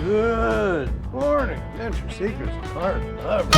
Good morning, adventure seekers and car lovers.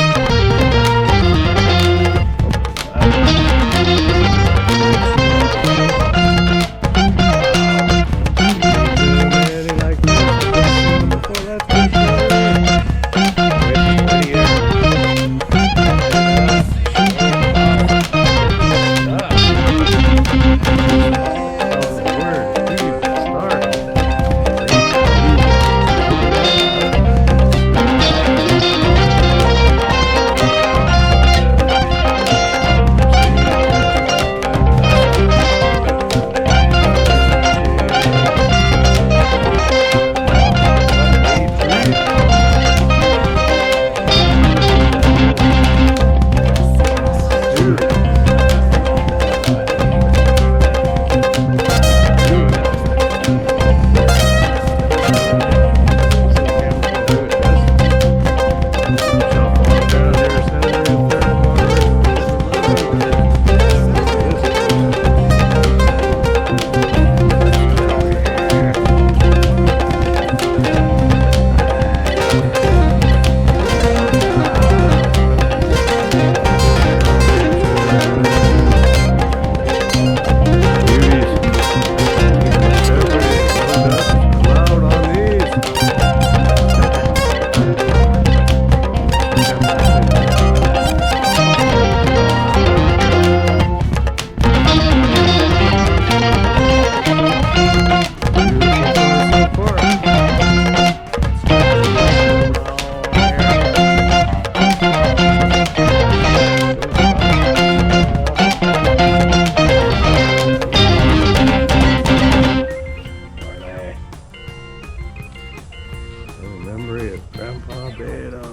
Memory of Grandpa Beto.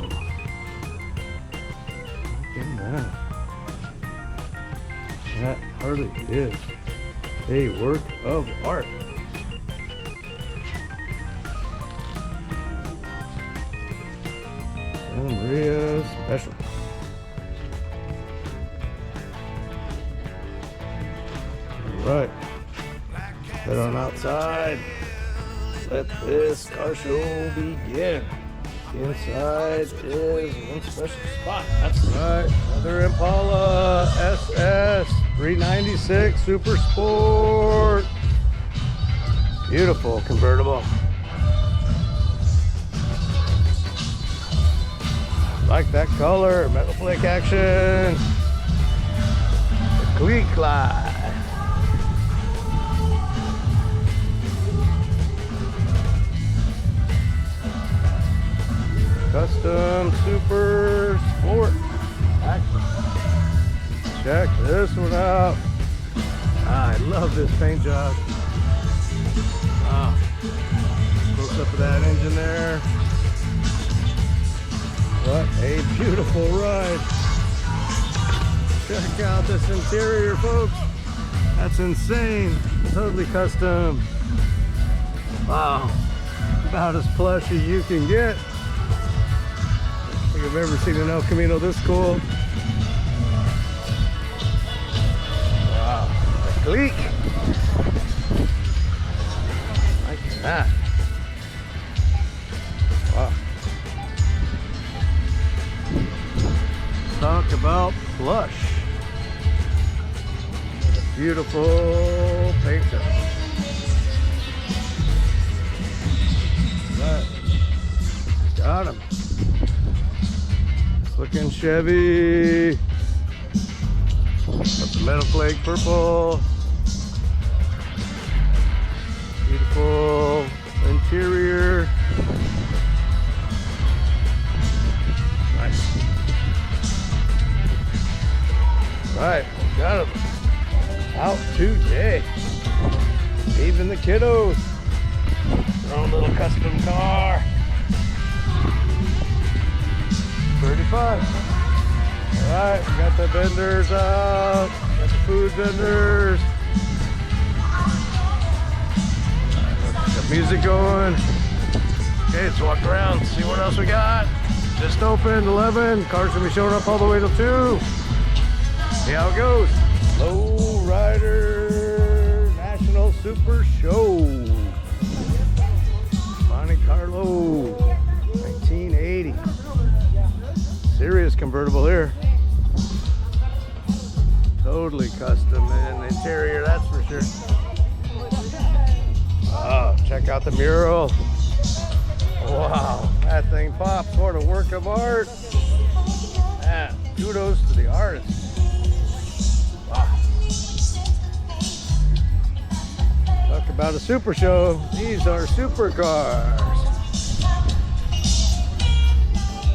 Look at that. That hardly is a work of art. Santa Maria Special. Alright. Head on outside. Let this car show begin. Inside is one special spot. That's right. Another Impala SS 396 Super Sport. Beautiful convertible. Like that color. Metal flake action. The Cleat Glide. Custom Super Sport action. Check this one out. I love this paint job. Wow. Close up of that engine there. What a beautiful ride. Check out this interior, folks. That's insane. Totally custom. Wow. About as plush as you can get. I think I've ever seen an El Camino this cool. Wow, the Cleat. Like that. Wow. Talk about plush. What a beautiful paint job. Right. Got him. Looking Chevy. Got the metal flake purple. Beautiful interior. Nice. Right, got them out today. Even the kiddos. Their own little custom car. 35. Alright, we got the vendors out. Got the food vendors. Got music going. Okay, let's walk around, see what else we got. Just opened 11. Cars gonna be showing up all the way till 2. See how it goes. Lowrider National Super Show. Monte Carlo. convertible here. Totally custom in the interior, that's for sure. Oh, check out the mural. Wow, that thing pops. What a work of art. Man, kudos to the artist. Wow. Talk about a super show. These are supercars.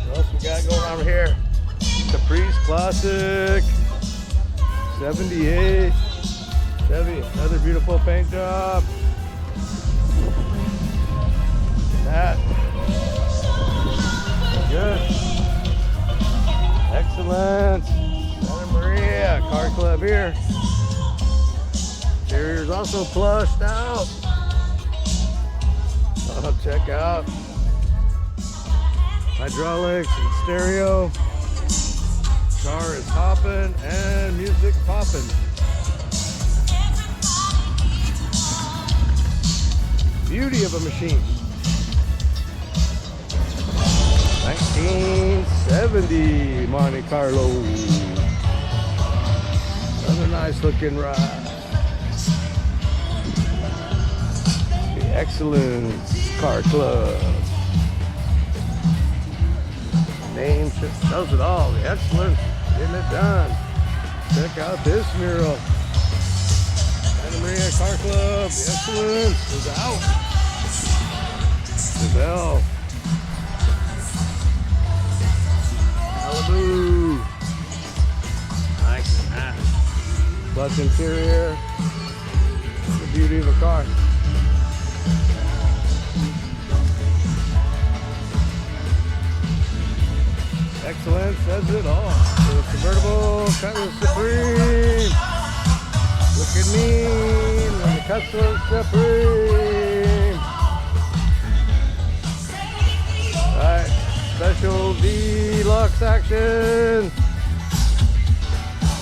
What else we got going on here? Caprice Classic 78 Chevy. Another beautiful paint job. That. Good. Excellent. Santa Maria Car Club here. Interior is also plushed out. Oh, check out. Hydraulics and stereo. Car is hopping and music popping. Beauty of a machine. 1970 Monte Carlo. Another nice looking ride. The Excellence Car Club. Name tells it all. The Excellence, getting it done. Check out this mural. Santa Maria Car Club. The Excellence is out. The bell. Malibu. Nice and nice. Plus interior. The beauty of a car. Excellence says it all. So the convertible, kind of supreme. Looking mean when the custom supreme. Alright, special deluxe action.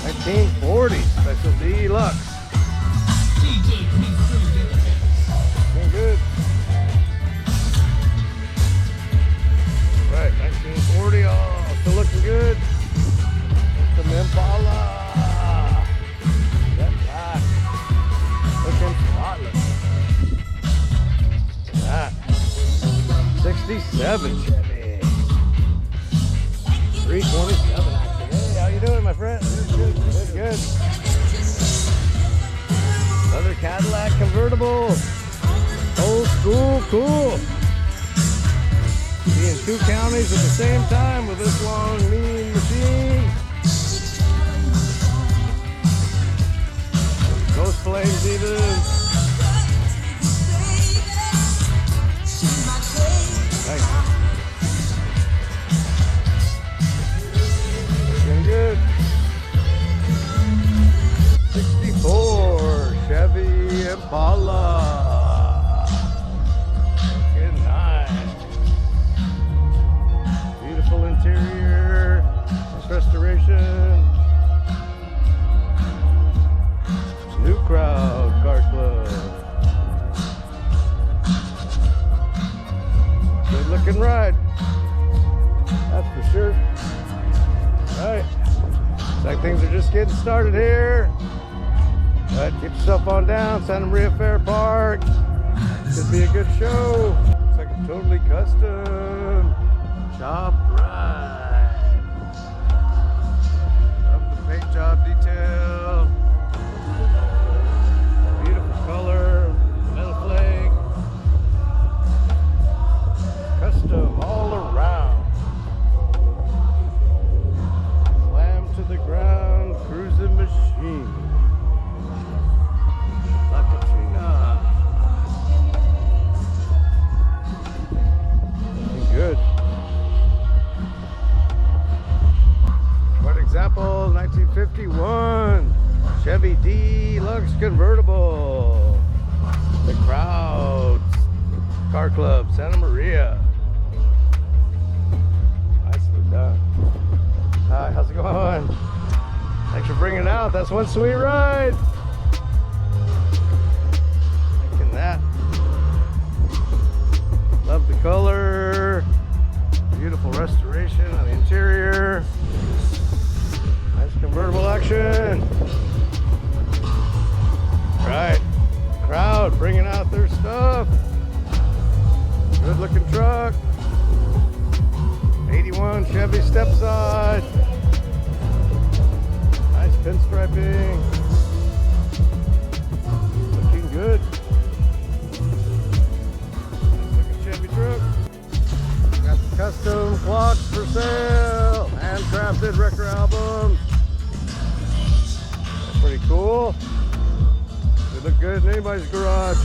1940 special deluxe. Looking good. Right, 1940. Oh, still looking good. The Impala. That black. Looking spotless. That. 67 Chevy. 327 actually. Hey, how you doing, my friend? Good, good, good. Another Cadillac convertible. Old school, cool. Be in 2 counties at the same time with this long, mean machine. Ghost flames even. Nice. Looking good. 64 Chevy Impala. Looking nice. Beautiful interior. Nice restoration. New Crowd Car Club. Good looking ride. That's for sure. Alright. Looks like things are just getting started here. Alright, keep yourself on down. Santa Maria Fair Park. Should be a good show. Looks like a totally custom shop ride. Love the paint job detail. Beautiful color. Metal flake. Custom all around. Slam to the ground. Cruising machine. La Katrina. Looking good. For example, 1951 Chevy Deluxe convertible. The Crowd Car Club, Santa Maria. Nicely done. Hi, how's it going? Thanks for bringing it out. That's one sweet ride. Liking that. Love the color. Beautiful restoration on the interior. Convertible action. Right. Crowd bringing out their stuff. Good looking truck. 81 Chevy stepside. Nice pinstriping. Looking good. Nice looking Chevy truck. Got the custom clocks for sale. Handcrafted record albums. That's pretty cool. They look good in anybody's garage.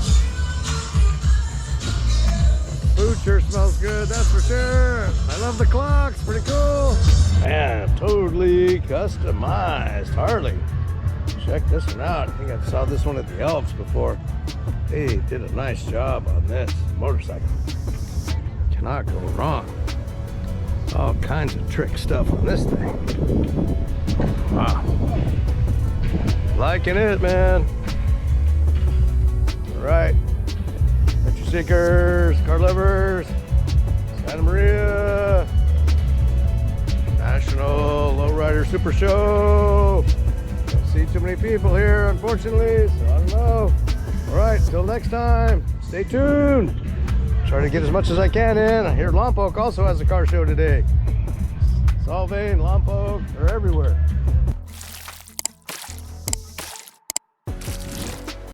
Food sure smells good, that's for sure. I love the clocks, pretty cool. Man, totally customized Harley. Check this one out. I think I saw this one at the Elves before. They did a nice job on this motorcycle. Cannot go wrong. All kinds of trick stuff on this thing. Wow. Liking it, man. All right. Picture seekers, car lovers, Santa Maria, National Lowrider Super Show. Don't see too many people here, unfortunately, so I don't know. All right, till next time, stay tuned. Try to get as much as I can in. I hear Lompoc also has a car show today. Solvang, Lompoc, they're everywhere.